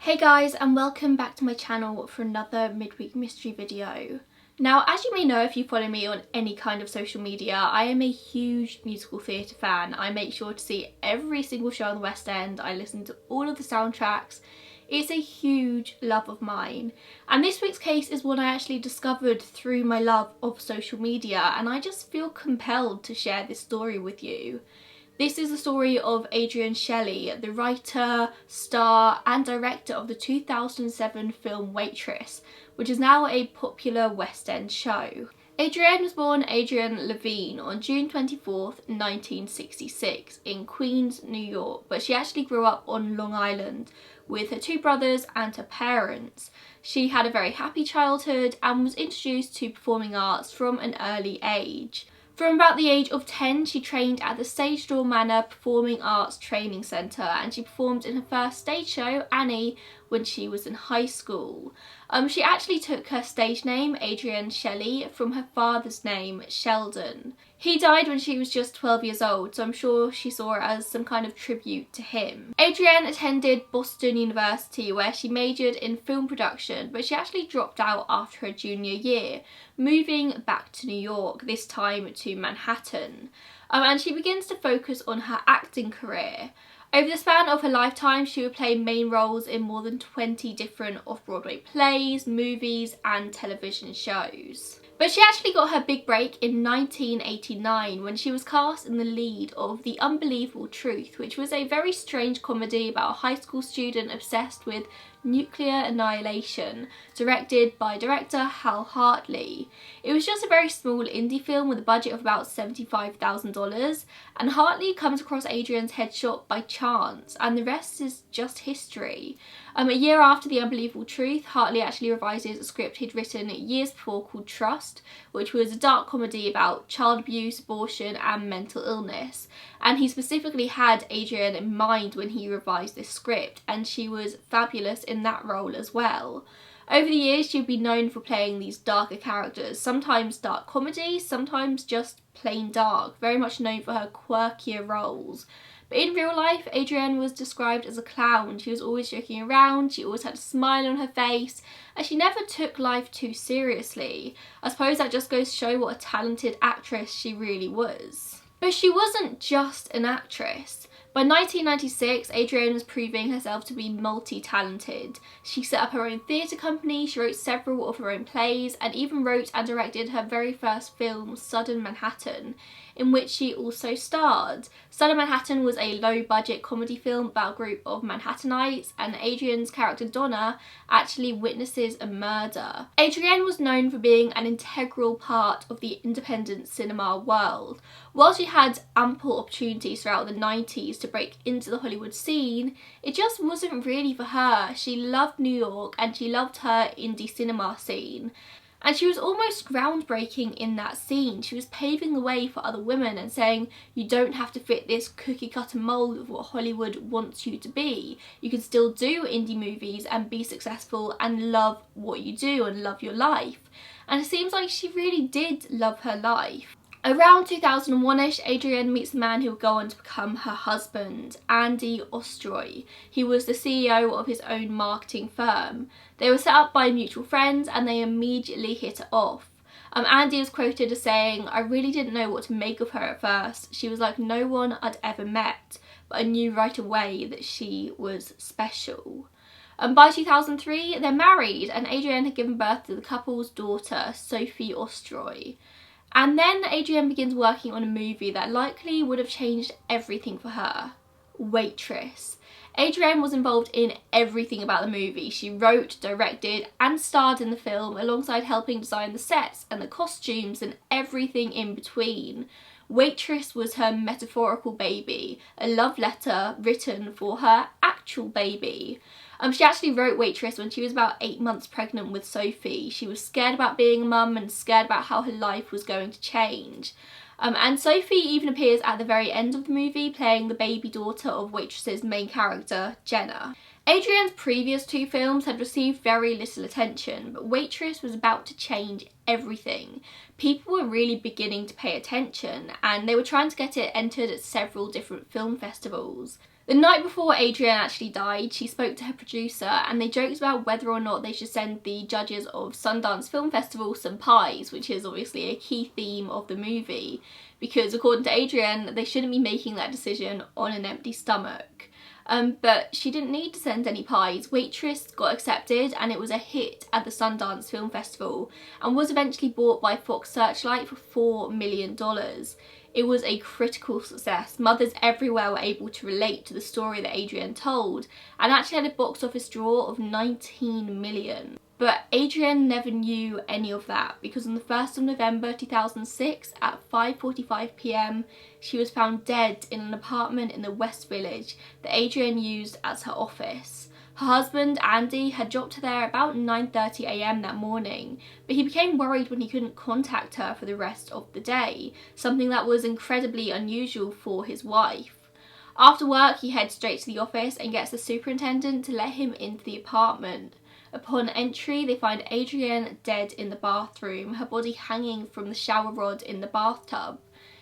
Hey guys, and welcome back to my channel for another midweek mystery video. Now, as you may know if you follow me on any kind of social media, I am a huge musical theatre fan. I make sure to see every single show on the West End. I listen to all of the soundtracks. It's a huge love of mine. And this week's case is one I actually discovered through my love of social media, and I just feel compelled to share this story with you. This is the story of Adrienne Shelly, the writer, star and director of the 2007 film Waitress, which is now a popular West End show. Adrienne was born Adrienne Levine on June 24th, 1966 in Queens, New York, but she actually grew up on Long Island with her two brothers and her parents. She had a very happy childhood and was introduced to performing arts from an early age. From about the age of 10, she trained at the Stage Door Manor Performing Arts Training Centre, and she performed in her first stage show, Annie, when she was in high school. She actually took her stage name, Adrienne Shelly, from her father's name, Sheldon. He died when she was just 12 years old, so I'm sure she saw it as some kind of tribute to him. Adrienne attended Boston University, where she majored in film production, but she actually dropped out after her junior year, moving back to New York, this time to Manhattan. And she begins to focus on her acting career. Over the span of her lifetime, she would play main roles in more than 20 different off-Broadway plays, movies and television shows. But she actually got her big break in 1989 when she was cast in the lead of The Unbelievable Truth, which was a very strange comedy about a high school student obsessed with nuclear annihilation, directed by director Hal Hartley. It was just a very small indie film with a budget of about $75,000, and Hartley comes across Adrienne's headshot by chance, and the rest is just history. A year after The Unbelievable Truth, Hartley actually revises a script he'd written years before called Trust, which was a dark comedy about child abuse, abortion and mental illness. And he specifically had Adrienne in mind when he revised this script, and she was fabulous in that role as well. Over the years, she'd be known for playing these darker characters, sometimes dark comedy, sometimes just plain dark, very much known for her quirkier roles. But in real life, Adrienne was described as a clown. She was always joking around, she always had a smile on her face, and she never took life too seriously. I suppose that just goes to show what a talented actress she really was. But she wasn't just an actress. By 1996, Adrienne was proving herself to be multi-talented. She set up her own theatre company, she wrote several of her own plays, and even wrote and directed her very first film, Sudden Manhattan, in which she also starred. Sudden Manhattan was a low-budget comedy film about a group of Manhattanites, and Adrienne's character Donna actually witnesses a murder. Adrienne was known for being an integral part of the independent cinema world. While she had ample opportunities throughout the 90s to break into the Hollywood scene, it just wasn't really for her. She loved New York and she loved her indie cinema scene. And she was almost groundbreaking in that scene. She was paving the way for other women and saying, you don't have to fit this cookie cutter mould of what Hollywood wants you to be. You can still do indie movies and be successful and love what you do and love your life. And it seems like she really did love her life. Around 2001ish, Adrienne meets the man who would go on to become her husband, Andy Ostroy. He was the CEO of his own marketing firm. They were set up by mutual friends and they immediately hit it off. Andy is quoted as saying, I really didn't know what to make of her at first. She was like no one I'd ever met, but I knew right away that she was special. By 2003, they're married and Adrienne had given birth to the couple's daughter, Sophie Ostroy. And then Adrienne begins working on a movie that likely would have changed everything for her. Waitress. Adrienne was involved in everything about the movie. She wrote, directed and starred in the film alongside helping design the sets and the costumes and everything in between. Waitress was her metaphorical baby, a love letter written for her actual baby. She actually wrote Waitress when she was about 8 months pregnant with Sophie. She was scared about being a mum and scared about how her life was going to change. And Sophie even appears at the very end of the movie, playing the baby daughter of Waitress's main character, Jenna. Adrienne's previous 2 films had received very little attention, but Waitress was about to change everything. People were really beginning to pay attention, and they were trying to get it entered at several different film festivals. The night before Adrienne actually died, she spoke to her producer and they joked about whether or not they should send the judges of Sundance Film Festival some pies, which is obviously a key theme of the movie, because according to Adrienne, they shouldn't be making that decision on an empty stomach. But she didn't need to send any pies. Waitress got accepted and it was a hit at the Sundance Film Festival and was eventually bought by Fox Searchlight for $4 million. It was a critical success. Mothers everywhere were able to relate to the story that Adrienne told and actually had a box office draw of 19 million. But Adrienne never knew any of that because on the 1st of November 2006 at 5:45 p.m. she was found dead in an apartment in the West Village that Adrienne used as her office. Her husband, Andy, had dropped her there about 9:30 a.m. that morning, but he became worried when he couldn't contact her for the rest of the day, something that was incredibly unusual for his wife. After work, he heads straight to the office and gets the superintendent to let him into the apartment. Upon entry, they find Adrienne dead in the bathroom, her body hanging from the shower rod in the bathtub.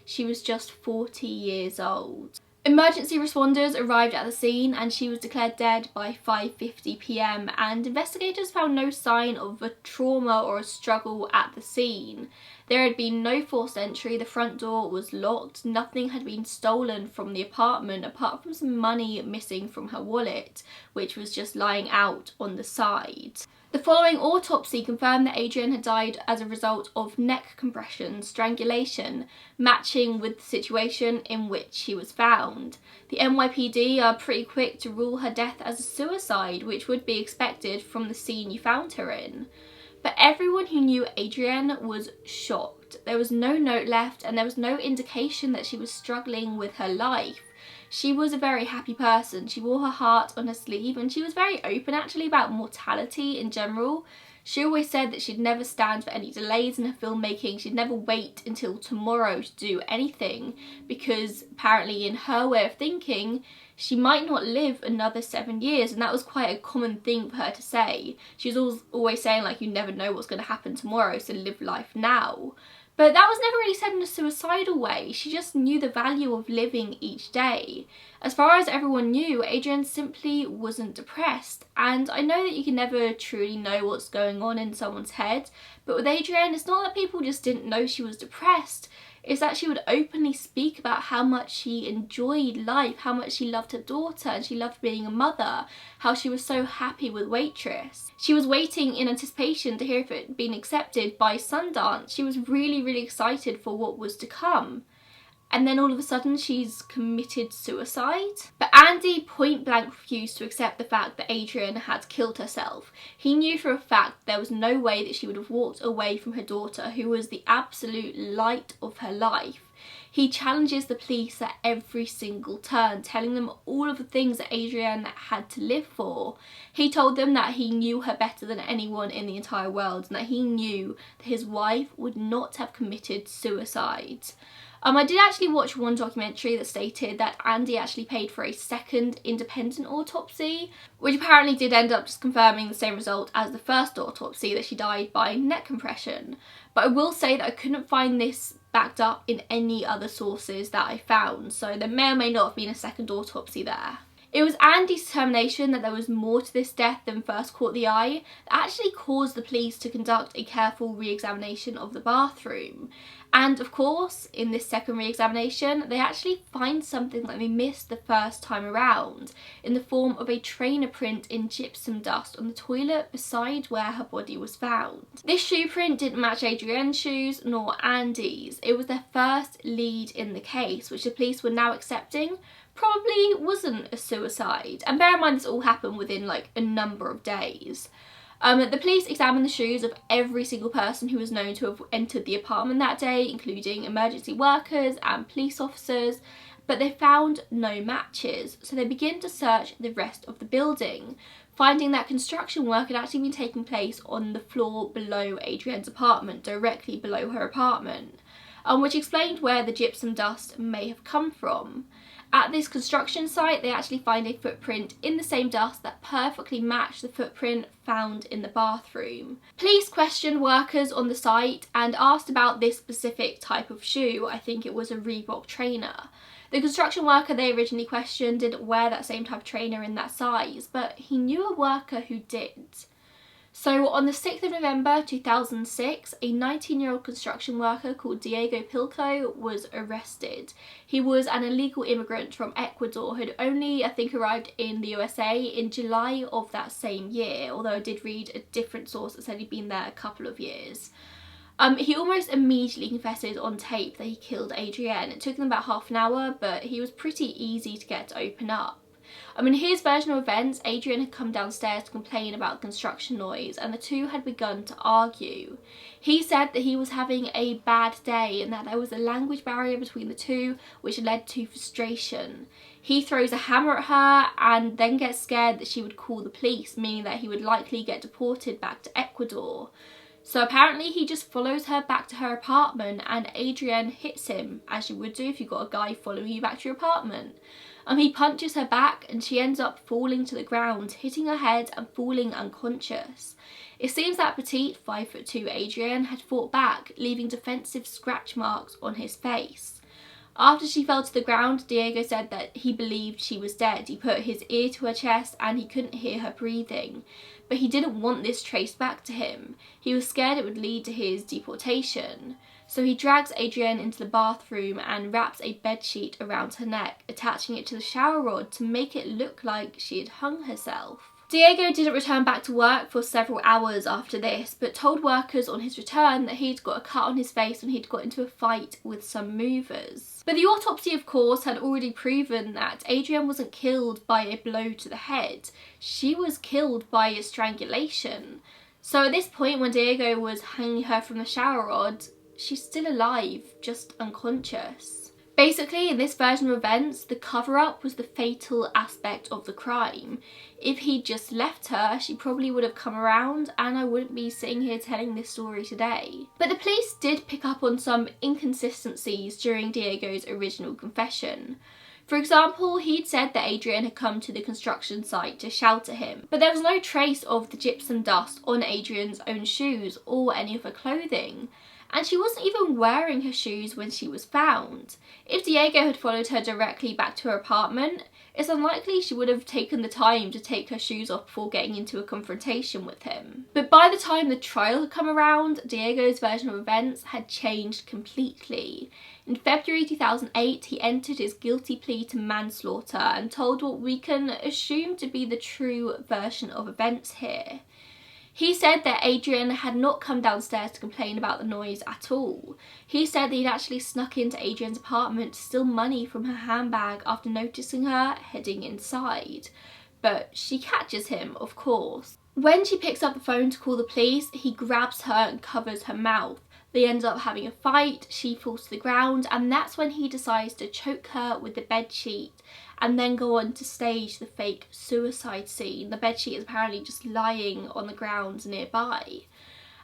She was just 40 years old. Emergency responders arrived at the scene and she was declared dead by 5:50 p.m. and investigators found no sign of a trauma or a struggle at the scene. There had been no forced entry, the front door was locked, nothing had been stolen from the apartment apart from some money missing from her wallet, which was just lying out on the side. The following autopsy confirmed that Adrienne had died as a result of neck compression, strangulation, matching with the situation in which she was found. The NYPD are pretty quick to rule her death as a suicide, which would be expected from the scene you found her in. But everyone who knew Adrienne was shocked. There was no note left and there was no indication that she was struggling with her life. She was a very happy person. She wore her heart on her sleeve and she was very open actually about mortality in general. She always said that she'd never stand for any delays in her filmmaking. She'd never wait until tomorrow to do anything because apparently in her way of thinking, she might not live another 7 years, and that was quite a common thing for her to say. She was always saying like, you never know what's going to happen tomorrow, so live life now. But that was never really said in a suicidal way. She just knew the value of living each day. As far as everyone knew, Adrienne simply wasn't depressed. And I know that you can never truly know what's going on in someone's head, but with Adrienne, it's not that people just didn't know she was depressed. It's that she would openly speak about how much she enjoyed life, how much she loved her daughter and she loved being a mother, how she was so happy with Waitress. She was waiting in anticipation to hear if it had been accepted by Sundance. She was really, really excited for what was to come. And then all of a sudden she's committed suicide. But Andy point blank refused to accept the fact that Adrienne had killed herself. He knew for a fact there was no way that she would have walked away from her daughter, who was the absolute light of her life. He challenges the police at every single turn, telling them all of the things that Adrienne had to live for. He told them that he knew her better than anyone in the entire world and that he knew that his wife would not have committed suicide. I did actually watch one documentary that stated that Andy actually paid for a second independent autopsy, which apparently did end up just confirming the same result as the first autopsy, that she died by neck compression. But I will say that I couldn't find this backed up in any other sources that I found, so there may or may not have been a second autopsy there. It was Andy's determination that there was more to this death than first caught the eye that actually caused the police to conduct a careful re-examination of the bathroom. And of course, in this second re-examination, they actually find something that they missed the first time around, in the form of a trainer print in gypsum dust on the toilet beside where her body was found. This shoe print didn't match Adrienne's shoes nor Andy's. It was their first lead in the case, which the police were now accepting probably wasn't a suicide. And bear in mind this all happened within like a number of days. The police examined the shoes of every single person who was known to have entered the apartment that day, including emergency workers and police officers, but they found no matches. So they began to search the rest of the building, finding that construction work had actually been taking place on the floor below Adrienne's apartment, directly below her apartment, which explained where the gypsum dust may have come from. At this construction site, they actually find a footprint in the same dust that perfectly matched the footprint found in the bathroom. Police questioned workers on the site and asked about this specific type of shoe. I think it was a Reebok trainer. The construction worker they originally questioned didn't wear that same type of trainer in that size, but he knew a worker who did. So on the 6th of November 2006, a 19-year-old construction worker called Diego Pilco was arrested. He was an illegal immigrant from Ecuador who had only, I think, arrived in the USA in July of that same year, although I did read a different source that said he'd been there a couple of years. He almost immediately confessed on tape that he killed Adrienne. It took them about half an hour, but he was pretty easy to get to open up. In his version of events, Adrienne had come downstairs to complain about the construction noise and the two had begun to argue. He said that he was having a bad day and that there was a language barrier between the two which led to frustration. He throws a hammer at her and then gets scared that she would call the police, meaning that he would likely get deported back to Ecuador. So apparently he just follows her back to her apartment and Adrienne hits him, as you would do if you got a guy following you back to your apartment. He punches her back and she ends up falling to the ground, hitting her head and falling unconscious. It seems that petite 5'2" Adrienne had fought back, leaving defensive scratch marks on his face. After she fell to the ground, Diego said that he believed she was dead. He put his ear to her chest and he couldn't hear her breathing. But he didn't want this traced back to him. He was scared it would lead to his deportation. So he drags Adrienne into the bathroom and wraps a bedsheet around her neck, attaching it to the shower rod to make it look like she had hung herself. Diego didn't return back to work for several hours after this, but told workers on his return that he'd got a cut on his face when he'd got into a fight with some movers. But the autopsy, of course, had already proven that Adrienne wasn't killed by a blow to the head. She was killed by a strangulation. So at this point, when Diego was hanging her from the shower rod, she's still alive, just unconscious. Basically, in this version of events, the cover-up was the fatal aspect of the crime. If he'd just left her, she probably would have come around and I wouldn't be sitting here telling this story today. But the police did pick up on some inconsistencies during Diego's original confession. For example, he'd said that Adrienne had come to the construction site to shout at him, but there was no trace of the gypsum dust on Adrienne's own shoes or any of her clothing. And she wasn't even wearing her shoes when she was found. If Diego had followed her directly back to her apartment, it's unlikely she would have taken the time to take her shoes off before getting into a confrontation with him. But by the time the trial had come around, Diego's version of events had changed completely. In February 2008, he entered his guilty plea to manslaughter and told what we can assume to be the true version of events here. He said that Adrienne had not come downstairs to complain about the noise at all. He said that he'd actually snuck into Adrienne's apartment to steal money from her handbag after noticing her heading inside. But she catches him, of course. When she picks up the phone to call the police, he grabs her and covers her mouth. They end up having a fight, she falls to the ground, and that's when he decides to choke her with the bedsheet and then go on to stage the fake suicide scene. The bedsheet is apparently just lying on the ground nearby.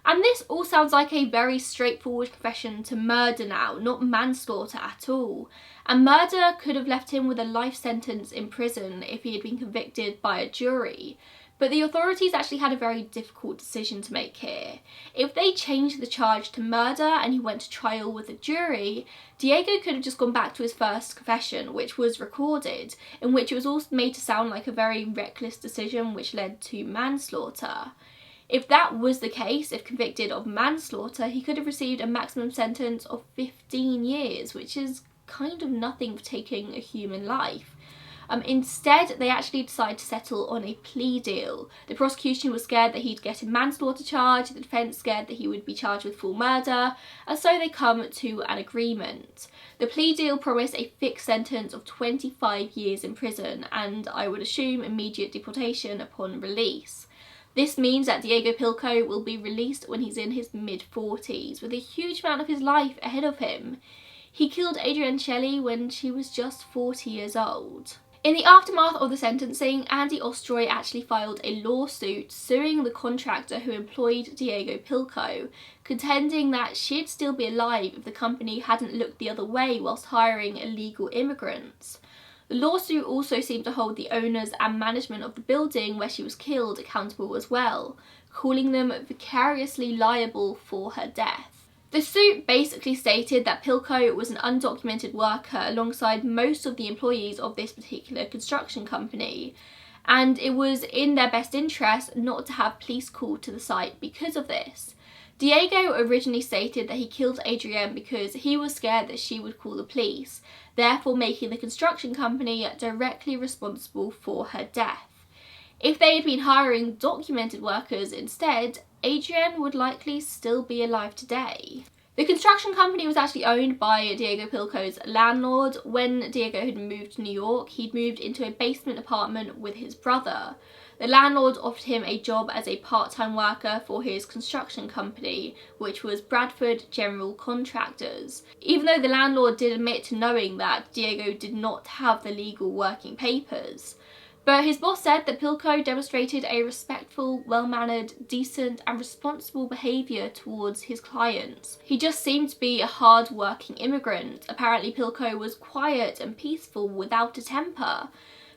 And this all sounds like a very straightforward confession to murder now, not manslaughter at all. And murder could have left him with a life sentence in prison if he had been convicted by a jury. But the authorities actually had a very difficult decision to make here. If they changed the charge to murder and he went to trial with a jury, Diego could have just gone back to his first confession, which was recorded, in which it was also made to sound like a very reckless decision which led to manslaughter. If that was the case, if convicted of manslaughter, he could have received a maximum sentence of 15 years, which is kind of nothing for taking a human life. Instead, they actually decided to settle on a plea deal. The prosecution was scared that he'd get a manslaughter charge, the defence scared that he would be charged with full murder, and so they come to an agreement. The plea deal promised a fixed sentence of 25 years in prison, and I would assume immediate deportation upon release. This means that Diego Pilco will be released when he's in his mid-40s, with a huge amount of his life ahead of him. He killed Adrienne Shelly when she was just 40 years old. In the aftermath of the sentencing, Andy Ostroy actually filed a lawsuit suing the contractor who employed Diego Pilco, contending that she'd still be alive if the company hadn't looked the other way whilst hiring illegal immigrants. The lawsuit also seemed to hold the owners and management of the building where she was killed accountable as well, calling them vicariously liable for her death. The suit basically stated that Pilko was an undocumented worker alongside most of the employees of this particular construction company, and it was in their best interest not to have police called to the site because of this. Diego originally stated that he killed Adrienne because he was scared that she would call the police, therefore making the construction company directly responsible for her death. If they had been hiring documented workers instead, Adrienne would likely still be alive today. The construction company was actually owned by Diego Pilko's landlord. When Diego had moved to New York, he'd moved into a basement apartment with his brother. The landlord offered him a job as a part-time worker for his construction company, which was Bradford General Contractors, even though the landlord did admit to knowing that Diego did not have the legal working papers. But his boss said that Pilko demonstrated a respectful, well-mannered, decent and responsible behaviour towards his clients. He just seemed to be a hard-working immigrant. Apparently Pilko was quiet and peaceful without a temper,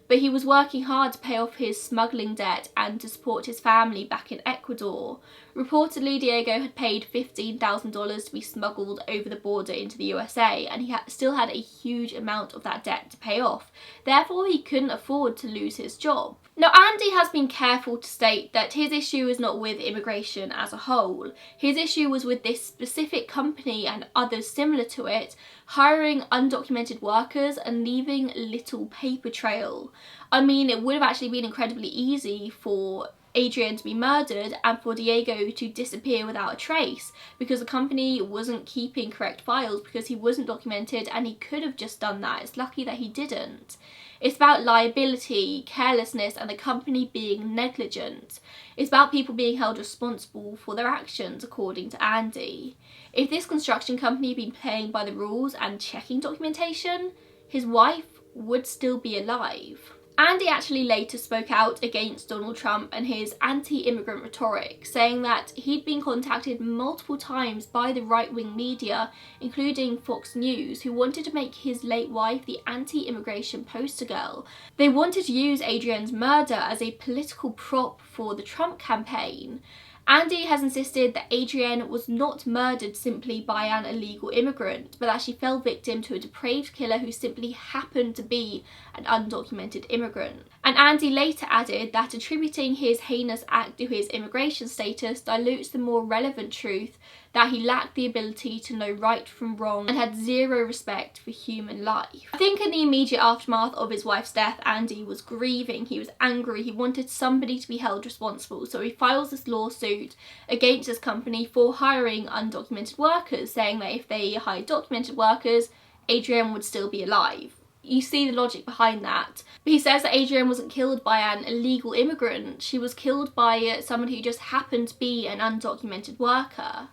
but he was working hard to pay off his smuggling debt and to support his family back in Ecuador. Reportedly, Diego had paid $15,000 to be smuggled over the border into the USA, and he still had a huge amount of that debt to pay off. Therefore, he couldn't afford to lose his job. Now, Andy has been careful to state that his issue is not with immigration as a whole. His issue was with this specific company and others similar to it, hiring undocumented workers and leaving little paper trail. I mean, it would have actually been incredibly easy for Adrienne to be murdered and for Diego to disappear without a trace, because the company wasn't keeping correct files because he wasn't documented, and he could have just done that. It's lucky that he didn't. It's about liability, carelessness, and the company being negligent. It's about people being held responsible for their actions, according to Andy. If this construction company had been playing by the rules and checking documentation, his wife would still be alive. Andy actually later spoke out against Donald Trump and his anti-immigrant rhetoric, saying that he'd been contacted multiple times by the right-wing media, including Fox News, who wanted to make his late wife the anti-immigration poster girl. They wanted to use Adrienne's murder as a political prop for the Trump campaign. Andy has insisted that Adrienne was not murdered simply by an illegal immigrant, but that she fell victim to a depraved killer who simply happened to be an undocumented immigrant. And Andy later added that attributing his heinous act to his immigration status dilutes the more relevant truth that he lacked the ability to know right from wrong and had zero respect for human life. I think in the immediate aftermath of his wife's death, Andy was grieving, he was angry, he wanted somebody to be held responsible, so he files this lawsuit against his company for hiring undocumented workers, saying that if they hired documented workers, Adrienne would still be alive. You see the logic behind that. But he says that Adrienne wasn't killed by an illegal immigrant, she was killed by someone who just happened to be an undocumented worker.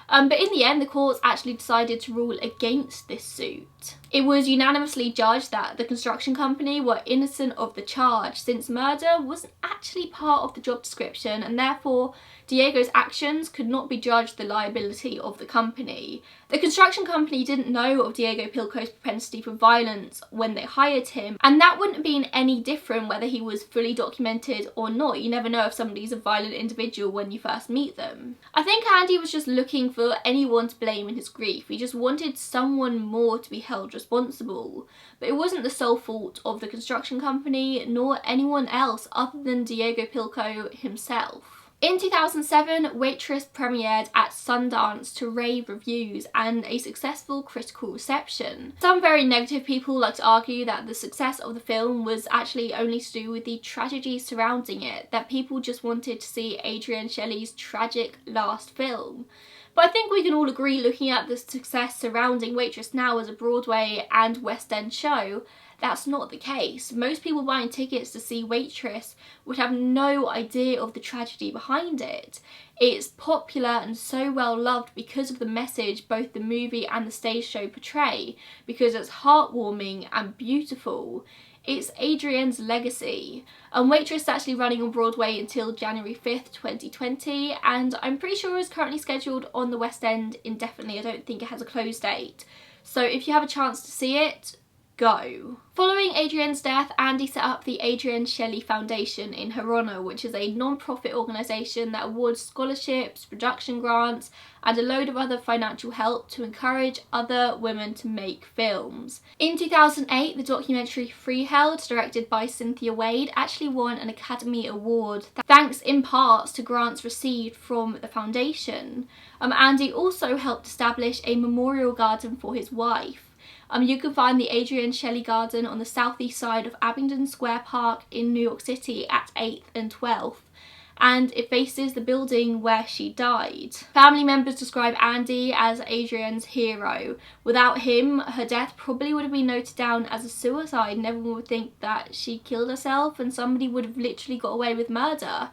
But in the end, the courts actually decided to rule against this suit. It was unanimously judged that the construction company were innocent of the charge, since murder wasn't actually part of the job description, and therefore Diego's actions could not be judged the liability of the company. The construction company didn't know of Diego Pilko's propensity for violence when they hired him, and that wouldn't have been any different whether he was fully documented or not. You never know if somebody's a violent individual when you first meet them. I think Andy was just looking for anyone to blame in his grief. He just wanted someone more to be held responsible. But it wasn't the sole fault of the construction company nor anyone else other than Diego Pilko himself. In 2007, Waitress premiered at Sundance to rave reviews and a successful critical reception. Some very negative people like to argue that the success of the film was actually only to do with the tragedy surrounding it, that people just wanted to see Adrienne Shelly's tragic last film. But I think we can all agree, looking at the success surrounding Waitress now as a Broadway and West End show, that's not the case. Most people buying tickets to see Waitress would have no idea of the tragedy behind it. It's popular and so well loved because of the message both the movie and the stage show portray, because it's heartwarming and beautiful. It's Adrienne's legacy. And Waitress is actually running on Broadway until January 5th, 2020, and I'm pretty sure it's currently scheduled on the West End indefinitely. I don't think it has a close date. So if you have a chance to see it, go. Following Adrienne's death, Andy set up the Adrienne Shelly Foundation in her honour, which is a non-profit organisation that awards scholarships, production grants and a load of other financial help to encourage other women to make films. In 2008, the documentary Freeheld, directed by Cynthia Wade, actually won an Academy Award, thanks in part to grants received from the foundation. Andy also helped establish a memorial garden for his wife. You can find the Adrienne Shelly Garden on the southeast side of Abingdon Square Park in New York City at 8th and 12th, and it faces the building where she died. Family members describe Andy as Adrienne's hero. Without him, her death probably would have been noted down as a suicide, and everyone would think that she killed herself and somebody would have literally got away with murder.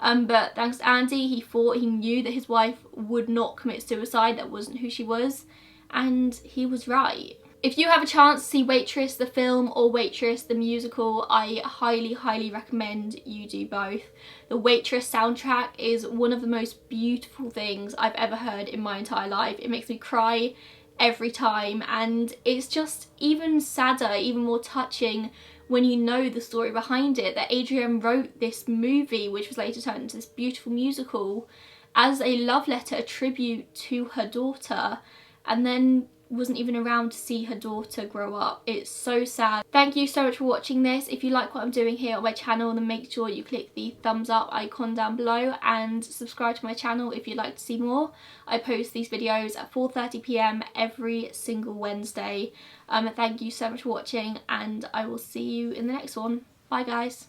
But thanks to Andy, he knew that his wife would not commit suicide, that wasn't who she was, and he was right. If you have a chance to see Waitress the film or Waitress the musical, I highly recommend you do both. The Waitress soundtrack is one of the most beautiful things I've ever heard in my entire life. It makes me cry every time, and it's just even sadder, even more touching when you know the story behind it, that Adrienne wrote this movie, which was later turned into this beautiful musical, as a love letter, a tribute to her daughter, and then wasn't even around to see her daughter grow up. It's so sad. Thank you so much for watching this. If you like what I'm doing here on my channel, then make sure you click the thumbs up icon down below and subscribe to my channel if you'd like to see more. I post these videos at 4:30 p.m. every single Wednesday. Thank you so much for watching, and I will see you in the next one. Bye guys.